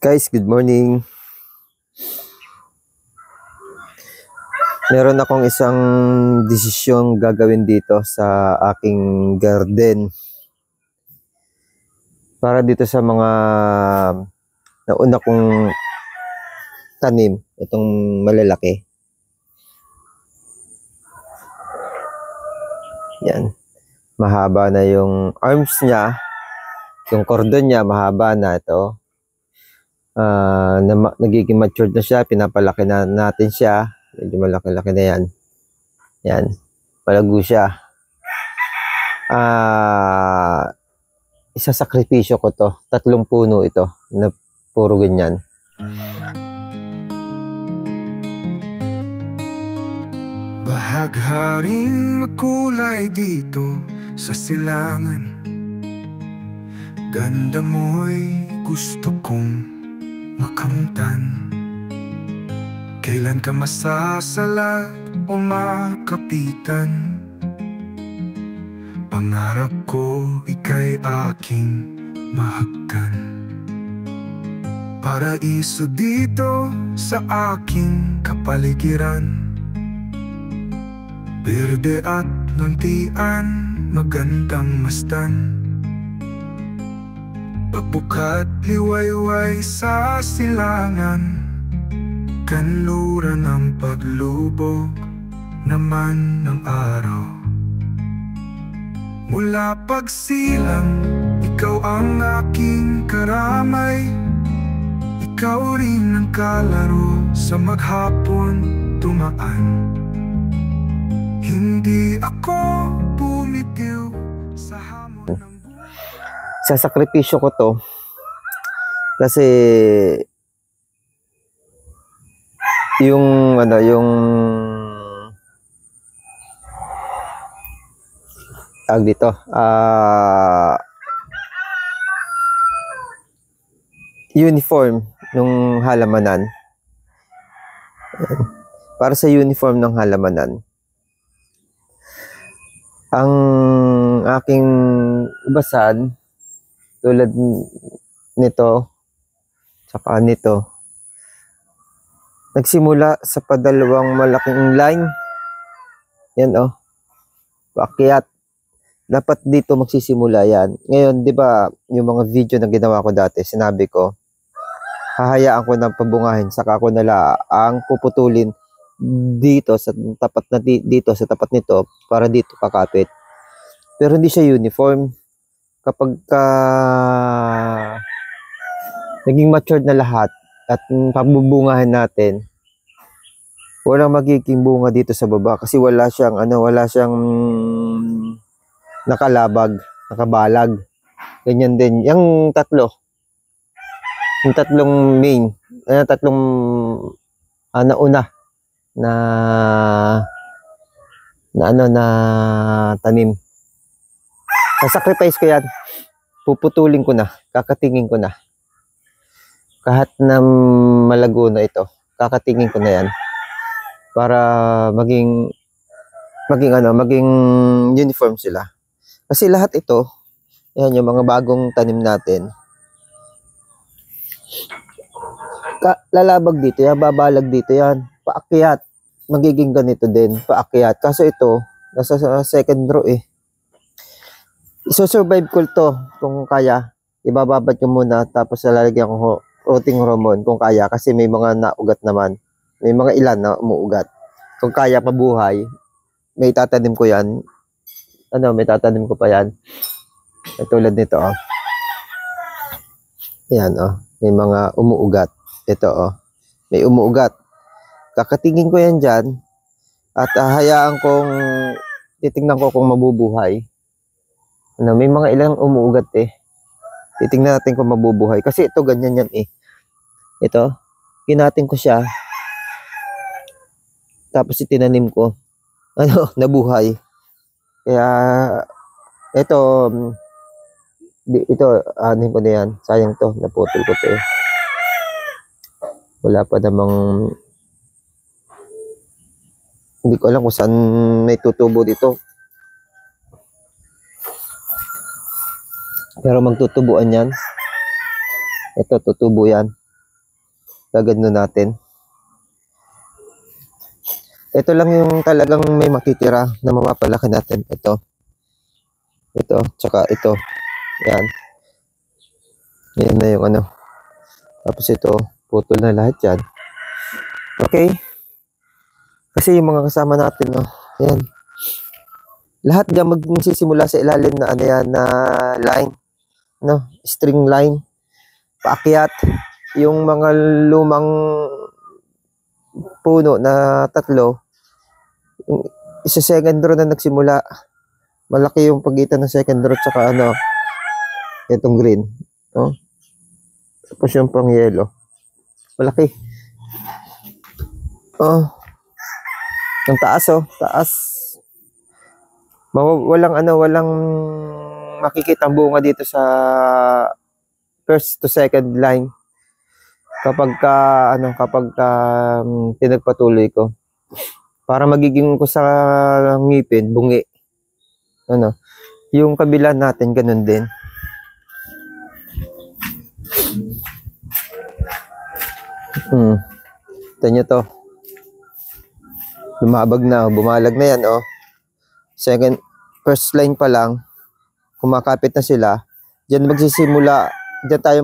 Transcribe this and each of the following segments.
Guys, good morning. Meron akong isang desisyong gagawin dito sa aking garden. Para dito sa mga nauna kong tanim, itong malalaki. Yan. Mahaba na yung arms niya. Yung cordon niya, mahaba na ito. Nagiging matured na siya, pinapalaki na natin siya, medyo malaki-laki na yan. Yan, palago siya. Isasakripisyo ko to, 3 puno ito na puro ganyan. Bahagharing makulay dito sa silangan, ganda mo'y gusto kong makamtan. Kailan ka masasalat o makapitan? Pangarap ko ika'y aking mahagkan. Paraiso dito sa aking kapaligiran, berde at luntian, magandang mastan. Pagbukat liwayway sa silangan, kanluran ng paglubog naman ng araw. Mula pagsilang, ikaw ang aking karamay. Ikaw rin ang kalaro sa maghapon tumaan. Hindi ako bumitiw sa hamon ng buhay. Sasakripisyo ko to kasi yung tag dito uniform ng halamanan. Para sa uniform ng halamanan, ang aking ubasan tulad nito saka nito, nagsimula sa padalawang malaking line. Yan paakyat. Dapat dito magsisimula yan. Ngayon, di ba, yung mga video na ginawa ko dati, sinabi ko, hahayaan ko ng pabungahin, saka ko nala ang puputulin dito sa tapat na dito sa tapat nito para dito kakapit. Pero hindi siya uniform. Kapag naging matured na lahat at pabubungahin natin, walang magiging bunga dito sa baba kasi wala siyang nakalabag, nakabalag. Ganyan din yung tatlong main, tatlong nauna na tanim. Sasacrifice ko yan. Puputulin ko na, kakatingin ko na. Kahit na malago na ito, kakatingin ko na yan para maging uniform sila. Kasi lahat ito, yan yung mga bagong tanim natin. Lalabag dito yan, babalag dito yan, paakyat. Magiging ganito din, paakyat. Kaso ito, nasa second row Iso-survive ko to kung kaya. Ibababad ko muna tapos lalagyan ko rotting hormone kung kaya kasi may mga naugat naman. May mga ilan na umuugat. Kung kaya pabuhay, may tatanim ko yan. May tatanim ko pa yan. Tulad nito Yan may mga umuugat. Ito may umuugat. Kakatingin ko yan dyan at hayaan kong titingnan ko kung mabubuhay. May mga ilang umuugat titingnan natin kung mabubuhay kasi ito ganyan yan ito kinatin ko siya tapos itinanim ko nabuhay. Kaya ito anin ko na yan, sayang to, naputol ko to wala pa namang, hindi ko alam kung saan may tutubo dito. Pero magtutubuan yan. Ito, tutubo yan. Gagano natin. Ito lang yung talagang may makitira na mamapalaki natin. Ito, tsaka ito. Yan. Yan na yung ano. Tapos ito, putol na lahat yan. Okay. Kasi yung mga kasama natin, no. Yan. Lahat diyan magsisimula sa ilalim na ano yan, na line, no, string line, paakyat. Yung mga lumang puno na tatlo, isa second row na nagsimula. Malaki yung pagitan ng second row tsaka ano, itong green, no. Tapos yung pang yellow, malaki. Oh, ang taas, oh, taas. Walang makikita ang bunga dito sa first to second line kapag pinagpatuloy ko, para magiging ko sa ngipin bungi, ano, yung kabila natin ganun din. Ito nyo to, lumabag na, bumalag na yan, oh. First line pa lang, kumakapit na sila. Diyan magsisimula, diyan tayo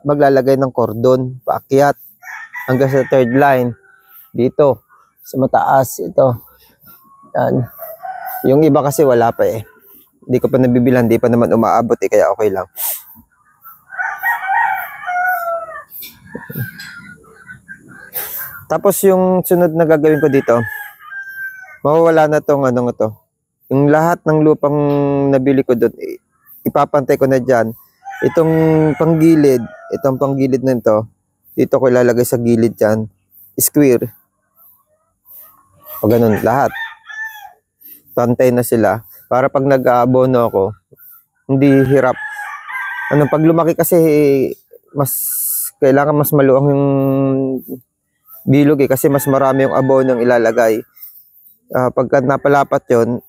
maglalagay ng cordon, paakyat, hanggang sa third line. Dito, sa mataas, ito. Yan. Yung iba kasi wala pa eh. Hindi ko pa nabibilan, hindi pa naman umaabot eh, kaya okay lang. Tapos yung sunod na gagawin ko dito, mawawala na tong anong ito. Yung lahat ng lupang nabili ko doon, ipapantay ko na dyan. Itong panggilid na ito, dito ko ilalagay sa gilid dyan. Square. O ganun, lahat. Pantay na sila. Para pag nag-aabono ako, hindi hirap. Pag lumaki kasi, kailangan mas maluwang yung bilog eh, kasi mas marami yung abono yung ilalagay. Pagka napalapat yon,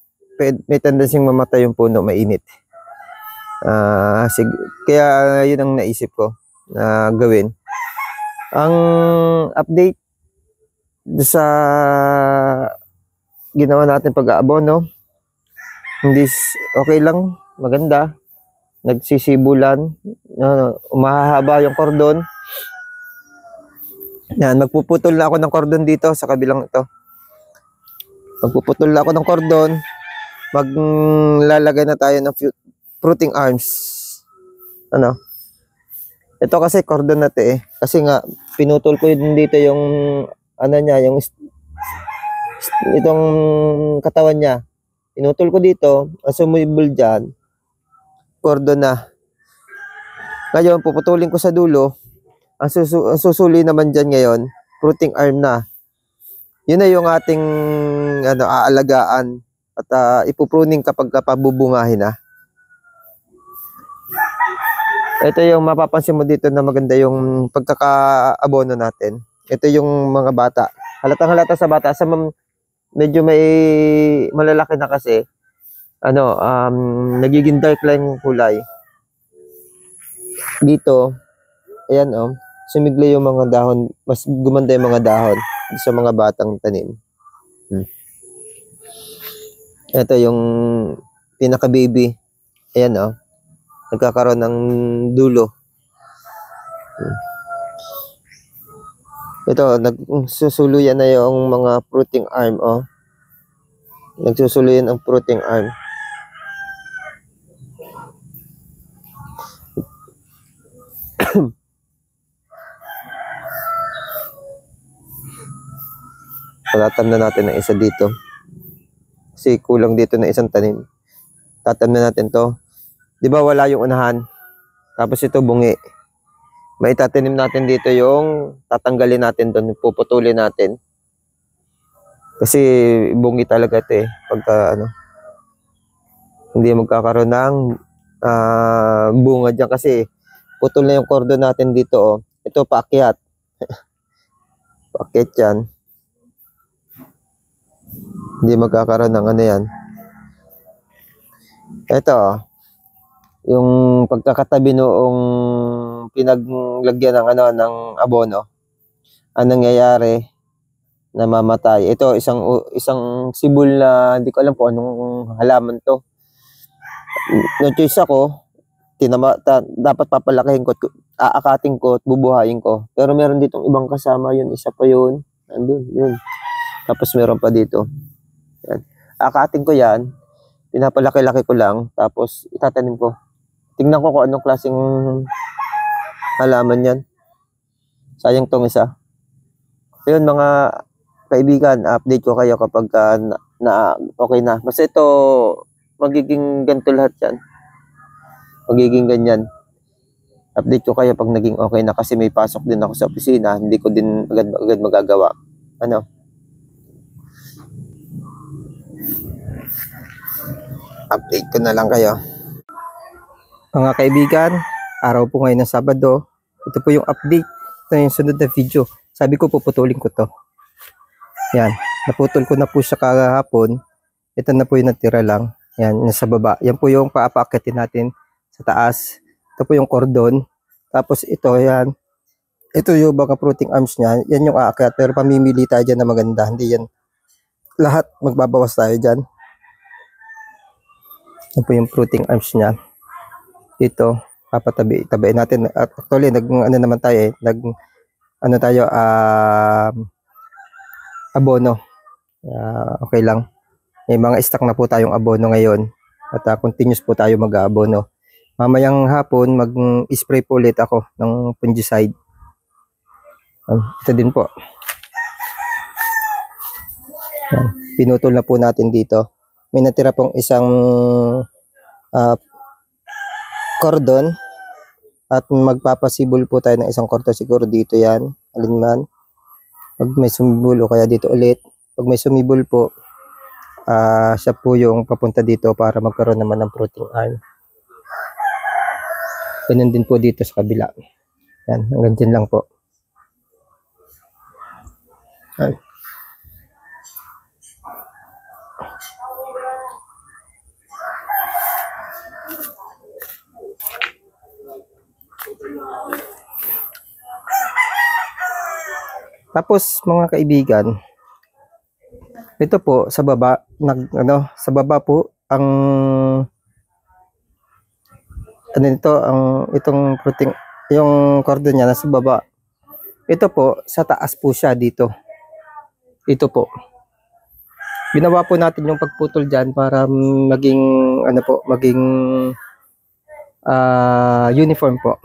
may tendency mamatay yung puno, mainit. Kaya yun ang naisip ko na gawin. Ang update sa ginawa natin pag-aabono, hindi okay lang, maganda. Nagsisibulan, umahaba yung cordon. Yan, magpuputol na ako ng cordon dito sa kabilang ito. Magpuputol na ako ng cordon. Maglalagay na tayo ng fruiting arms. Ano? Ito kasi cordon na eh. Kasi nga, pinutol ko din dito yung, niya, yung itong katawan niya. Pinutol ko dito, ang sumibol dyan, cordon na. Ngayon, puputulin ko sa dulo. Ang susuli naman dyan ngayon, fruiting arm na. Yun na yung ating aalagaan at ipupruning kapag pabubungahin na. Ito yung mapapansin mo dito na maganda yung pagkakaabono natin. Ito yung mga bata. Halatang-halata sa bata. Medyo may malalaki na kasi. Nagiging dark line yung kulay. Dito, ayan sumigla yung mga dahon. Mas gumanda yung mga dahon sa mga batang tanim. Ito yung pinaka-baby. Ayan nagkakaroon ng dulo. Ito, nagsusuluyan na yung mga fruiting arm, Nagsusuluyan ang fruiting arm. Tatam na natin ng isa dito. Kasi kulang dito na isang tanim. Tatam na natin to. Di ba wala yung unahan? Tapos ito bungi. May tatanim natin dito yung tatanggalin natin doon, puputulin natin. Kasi bungi talaga ito eh. Pagka hindi magkakaroon ng bunga dyan kasi putol na yung cordon natin dito Ito paakyat. Paakyat yan. Hindi magkakaroon ng yan. Ito yung pagkakatabi noong pinaglagyan ng ng abono. ang nangyayari, namamatay. Ito, isang sibol na hindi ko alam kung anong halaman to. No choice ako, dapat papalakihin ko, aakating ko at bubuhayin ko. Pero meron ditong ibang kasama yun, isa pa yun. Andun, yun. Tapos meron pa dito. Yan. Aakating ko yan, pinapalaki-laki ko lang, tapos itatanim ko. Tingnan ko kung anong klaseng halaman yan. Sayang tong isa. Ayun mga kaibigan, update ko kayo kapag okay na. Basta ito, magiging ganito lahat yan. Magiging ganyan. Update ko kayo pag naging okay na kasi may pasok din ako sa opisina. Hindi ko din agad magagawa. Ano? Update ko na lang kayo. Mga kaibigan, araw po ngayon ng Sabado. Ito po yung update. Ito yung sunod na video. Sabi ko puputulin ko to. Yan. Naputol ko na po siya kahapon. Ito na po yung natira lang. Yan. Nasa baba. Yan po yung paapaakitin natin sa taas. Ito po yung cordon. Tapos ito, yan. Ito yung mga fruiting arms niya. Yan yung aakyat. Pero pamimili tayo dyan na maganda. Hindi yan. Lahat magbabawas tayo dyan. Yan po yung fruiting arms niya. Dito, tabiin natin. At actually, naman tayo abono. Okay lang. May mga stock na po tayong abono ngayon. At continuous po tayo mag-abono. Mamayang hapon, mag-spray po ulit ako ng fungicide. Ito din po. Yan. Pinutol na po natin dito. May natira pong isang cordon. At magpapasibol po tayo ng isang cordon siguro dito yan. Alinman. Pag may sumibol o kaya dito ulit. Pag may sumibol po, siya po yung papunta dito para magkaroon naman ng fruiting arm. Ganun din po dito sa kabila. Yan, hanggang dyan lang po. Ay. Tapos mga kaibigan, ito po sa baba, sa baba po ang itong fruiting, yung cordon niya nasa baba. Ito po sa taas po siya dito. Ito po. Ginawa po natin yung pagputol diyan para maging maging uniform po.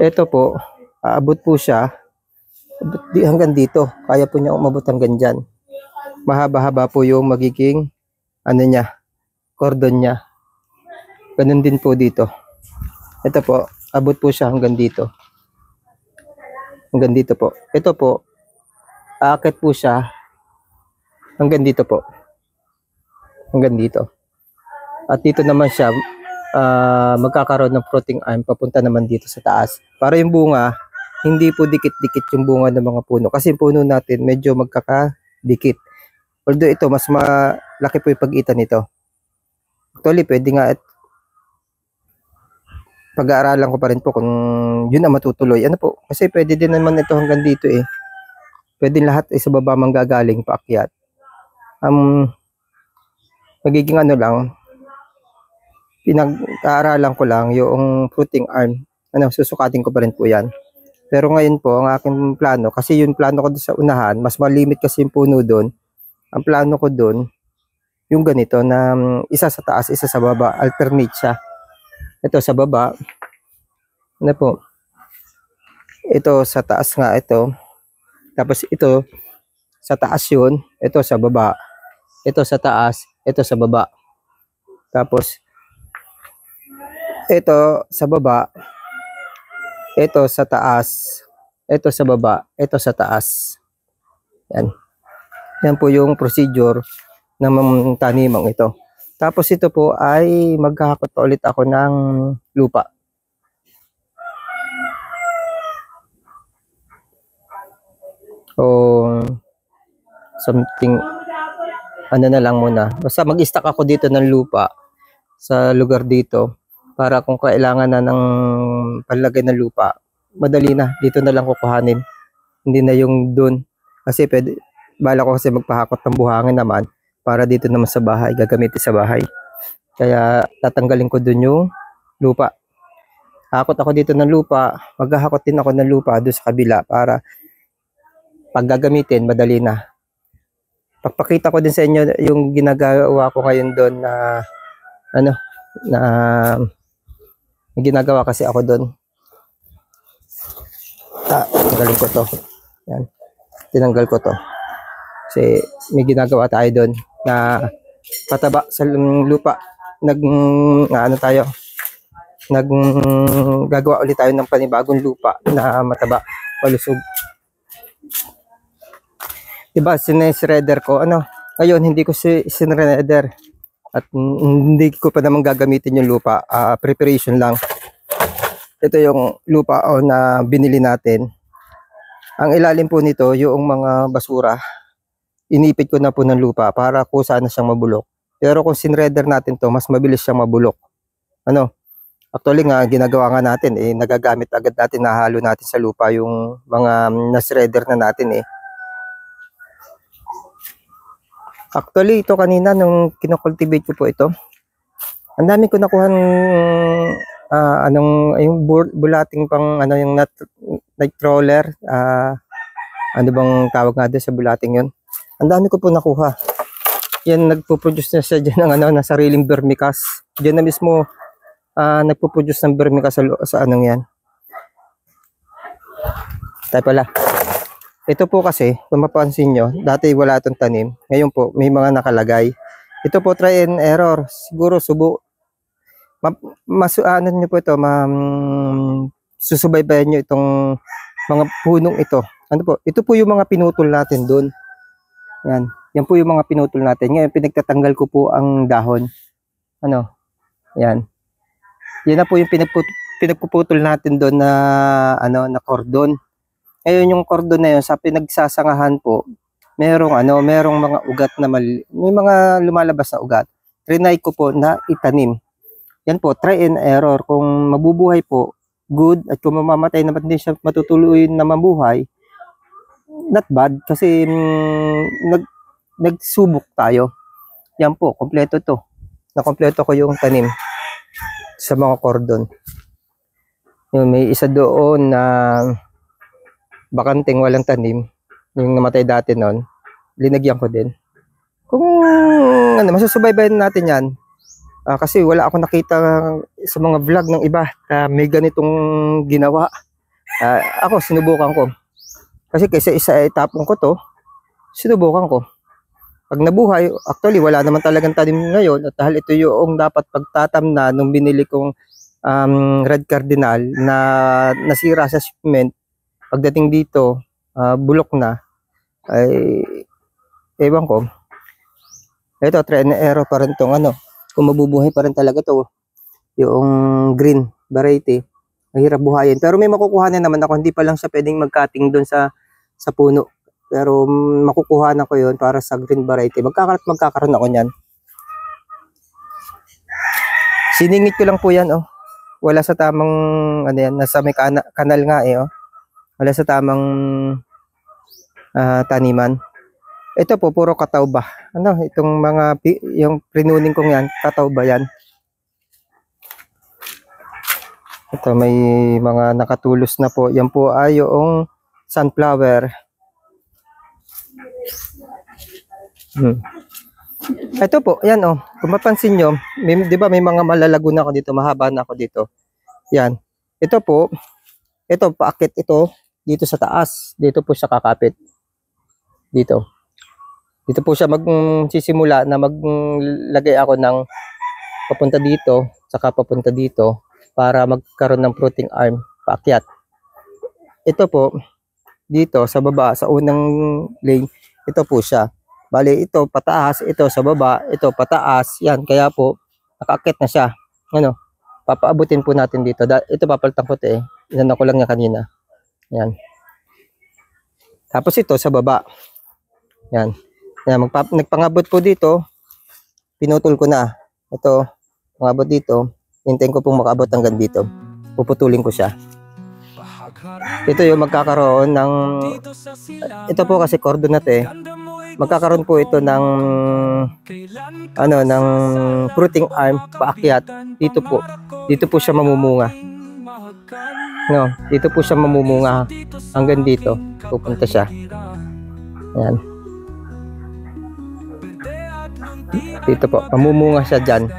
Ito po, aabot po siya hanggang dito. Kaya po niya umabot hanggang dyan. Mahaba-haba po yung magiging cordon niya. Ganun din po dito. Ito po, abot po siya hanggang dito. Hanggang dito po. Ito po, aakit po siya hanggang dito po. Hanggang dito. At dito naman siya, magkakaroon ng fruiting arm papunta naman dito sa taas. Para yung bunga, hindi po dikit-dikit yung bunga ng mga puno. Kasi yung puno natin medyo magkakadikit. Although ito, mas malaki po yung pagitan nito. Actually, pwede nga pag-aaralan ko pa rin po kung yun ang matutuloy. Ano po? Kasi pwede din naman ito hanggang dito eh. Pwede lahat sa baba manggagaling paakyat. Magiging lang, pinag-aaralan ko lang yung fruiting arm. Susukatin ko pa rin po yan. Pero ngayon po, ang aking plano, kasi yung plano ko sa unahan, mas malimit kasi yung puno doon. Ang plano ko doon, yung ganito na isa sa taas, isa sa baba, alternate siya. Ito sa baba, po, ito sa taas nga ito, tapos ito sa taas yun, ito sa baba, ito sa taas, ito sa baba, tapos ito sa baba, ito sa taas, ito sa baba, ito sa taas. Yan. Yan po yung procedure ng tanimang ito. Tapos ito po ay maghahakot pa ulit ako ng lupa. O something, na lang muna. Basta mag-stack ako dito ng lupa sa lugar dito para kung kailangan na ng palagay ng lupa, madali na. Dito na lang kukuhanin. Hindi na yung dun. Kasi pwede, bala ko kasi magpahakot ng buhangin naman para dito naman sa bahay, gagamitin sa bahay. Kaya tatanggalin ko dun yung lupa. Hakot ako dito ng lupa, maghahakot din ako ng lupa doon sa kabila para pag gagamitin, madali na. Pagpakita ko din sa inyo yung ginagawa ko ngayon doon na ano, na may ginagawa kasi ako doon. Tanggalin ko to. Yan. Tinanggal ko to. Kasi may ginagawa tayo doon na pataba sa lupa. Gagawa ulit tayo ng panibagong lupa na mataba, palusog. Diba, sineshredder ko, ngayon hindi ko sinredder at hindi ko pa naman gagamitin yung lupa, preparation lang. Ito yung lupa na binili natin. Ang ilalim po nito, yung mga basura, inipit ko na po ng lupa para kusa na siyang mabulok. Pero kung sinredder natin to, mas mabilis siyang mabulok. Actually nga, ginagawa nga natin, nagagamit agad natin, nahalo natin sa lupa yung mga na-shredder na natin . Actually, ito kanina, nung kinocultivate ko po ito, ang dami ko nakuha yung bulating pang, yung night crawler, ano bang tawag nga doon sa bulating yun? Ang dami ko po nakuha. Yan, nagpo-produce na siya dyan ng sariling vermicast. Diyan na mismo, nagpo-produce ng vermicast sa anong yan. Tayo pala. Ito po kasi, kung mapansin nyo, dati wala itong tanim. Ngayon po, may mga nakalagay. Ito po, try and error. Siguro, nyo po ito, susubaybayan nyo itong mga punong ito. Ano po? Ito po yung mga pinutol natin doon. Yan. Yan po yung mga pinutol natin. Ngayon, pinagtatanggal ko po ang dahon. Yan. Yan na po yung pinagpuputol natin doon na na cordon. Ngayon yung cordon na yun sa pinagsasangahan po, merong mga ugat na may mga lumalabas na ugat. Trinay ko po na itanim. Yan po, try and error. Kung mabubuhay po, good. At kung mamamatay naman din siya matutuloy na mabuhay, not bad. Kasi nagsubok tayo. Yan po, kompleto to. Nakompleto ko yung tanim sa mga cordon. Yung may isa doon na bakanting walang tanim, yung namatay dati noon, linagyan ko din. Kung masusubaybayan natin yan, kasi wala ako nakita sa mga vlog ng iba na may ganitong ginawa. Ako, sinubukan ko. Kasi kaysa isa itapon ko to, sinubukan ko. Pag nabuhay, actually wala naman talagang tanim ngayon at dahil ito yung dapat pagtatamna nung binili kong red cardinal na nasira sa shipment. Pagdating dito, bulok na, ay ewan ko. Ito, try and error pa rin itong kung mabubuhay pa rin talaga to yung green variety. Mahirap buhayin. Pero may makukuha na naman ako. Hindi pa lang siya pwedeng mag-cutting doon sa puno. Pero makukuha na ko yun para sa green variety. Magkakaroon ako niyan. Siningit ko lang po yan. Wala sa tamang, yan, nasa may kanal nga wala sa tamang taniman. Ito po, puro katawba. Itong mga, yung prinuning kong yan, katawba yan. Ito, may mga nakatulos na po. Yan po ay yung sunflower. Ito po, yan kung mapansin nyo, di ba may mga malalago na ako dito, mahaba na ako dito. Yan. Ito po, ito, paakit ito, dito sa taas. Dito po siya kakapit. Dito. Dito po siya magsisimula na maglagay ako ng papunta dito, saka papunta dito, para magkaroon ng fruiting arm, paakyat. Ito po, dito sa baba, sa unang lane, ito po siya. Bali, ito pataas, ito sa baba, ito pataas, yan. Kaya po, nakaakyat na siya. Papaabutin po natin dito. Ito papalitan ko ito Inan ko lang niya kanina. Yan. Tapos ito sa baba. Yan. Yan, nagpangabot po dito. Pinutol ko na. Ito, pangabot dito. Hintayin ko pong makaabot hanggang dito. Puputulin ko siya. ito yung magkakaroon ng, ito po kasi cordon na to magkakaroon po ito ng ng fruiting arm paakyat dito po. Dito po siya mamumunga. No, dito po siya mamumunga hanggang dito. Pupunta siya. Ayan. Dito po, mamumunga siya diyan.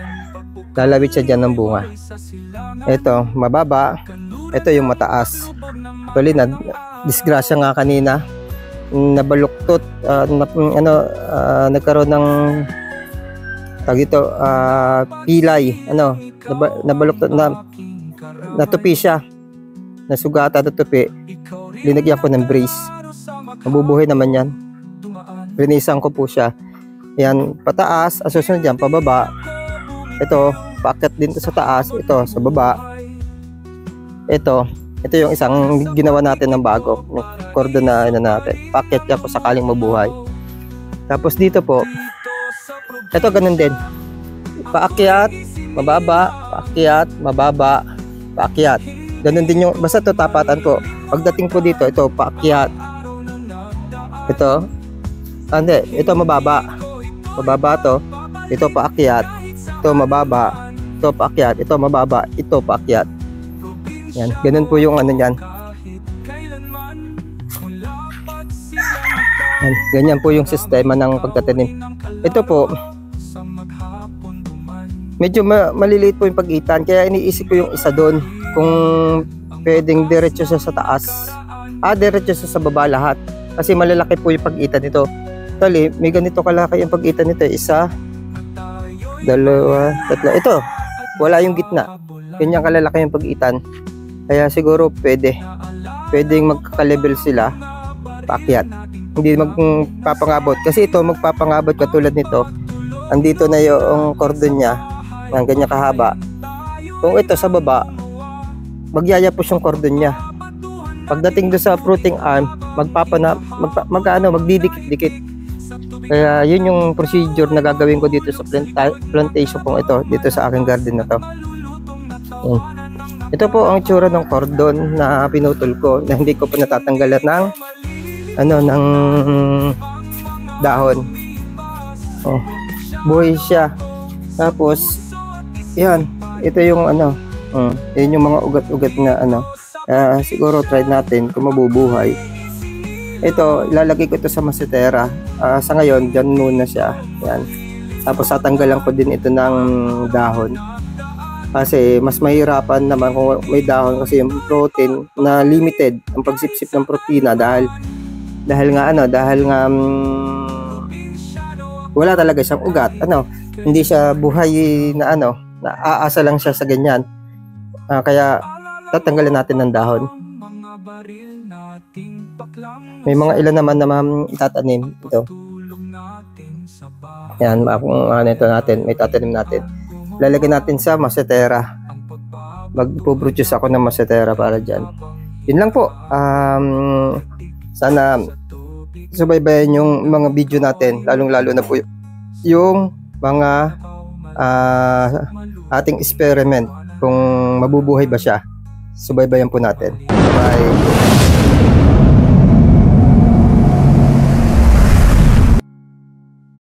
Lalawit siya diyan ng bunga. Ito, mababa. Ito yung mataas. Actually, disgrasya nga kanina. Nabaluktot, nagkaroon ng pilay. Nabaluktot natupi siya. Nasugata, natupi. Linagyan ko ng brace. Mabubuhay naman yan. Rinisan ko po siya. Yan, pataas. Ang susunod dyan, pababa. Ito, paakyat din to sa taas. Ito, sa baba. Ito yung isang ginawa natin ng bago. Yung cordon na natin. Paakyat yan kung sakaling mabuhay. Tapos dito po, ito ganun din. Paakyat, mababa, paakyat, mababa, paakyat. Ganun din yung, basta ito tapatan po. Pagdating po dito, ito paakyat. Ito, ito mababa. Mababa to. Ito paakyat. Ito mababa. Ito paakyat. Ito mababa. Ito paakyat. Yan, ganun po yung yan. Yan, ganyan po yung sistema ng pagtatanim. Ito po, medyo maliliit po yung pagitan, kaya iniisip ko yung isa doon kung pwedeng diretso siya sa taas. Diretso siya sa baba lahat. Kasi malalaki po yung pagitan nito. Tali, may ganito kalaki yung pagitan nito. Isa, dalawa, tatlo. Ito, wala yung gitna. Ganyan kalalaki yung pagitan. Kaya siguro pwedeng magkaka-level sila paakyat. Hindi magpapangabot. Kasi ito magpapangabot katulad nito. Andito na yung cordon niya. Ng ganyan kahaba. Kung ito sa baba, magyayapos yung cordon niya. Pagdating doon sa fruiting arm, magdidikit-dikit. Kaya yun yung procedure na gagawin ko dito sa plantation kong ito, dito sa aking garden na to. Ito po ang itsura ng cordon na pinutol ko na hindi ko pa natatanggalan ng dahon. Buhay siya. Tapos yan, ito yung yun yung mga ugat-ugat na siguro try natin kung mabubuhay. Ito, ilalagay ko ito sa masetera. Sa ngayon, dyan muna siya. Yan. Tapos tatanggalan ko din ito ng dahon. Kasi mas mahirapan naman kung may dahon kasi yung protein na limited ang pagsipsip ng protina dahil nga wala talaga siyang ugat. Hindi siya buhay na na aasa lang siya sa ganyan. Kaya tatanggalin natin ng dahon. May mga ilan naman na itatanim ito. Yan, ito natin, may tatanim natin. Lalagyan natin sa masetera. Magpo-produce ako ng masetera para dyan. Yun lang po. Sana subaybayan yung mga video natin, lalong-lalo na po yung mga ating experiment kung mabubuhay ba siya. Subaybayan po natin. Bye.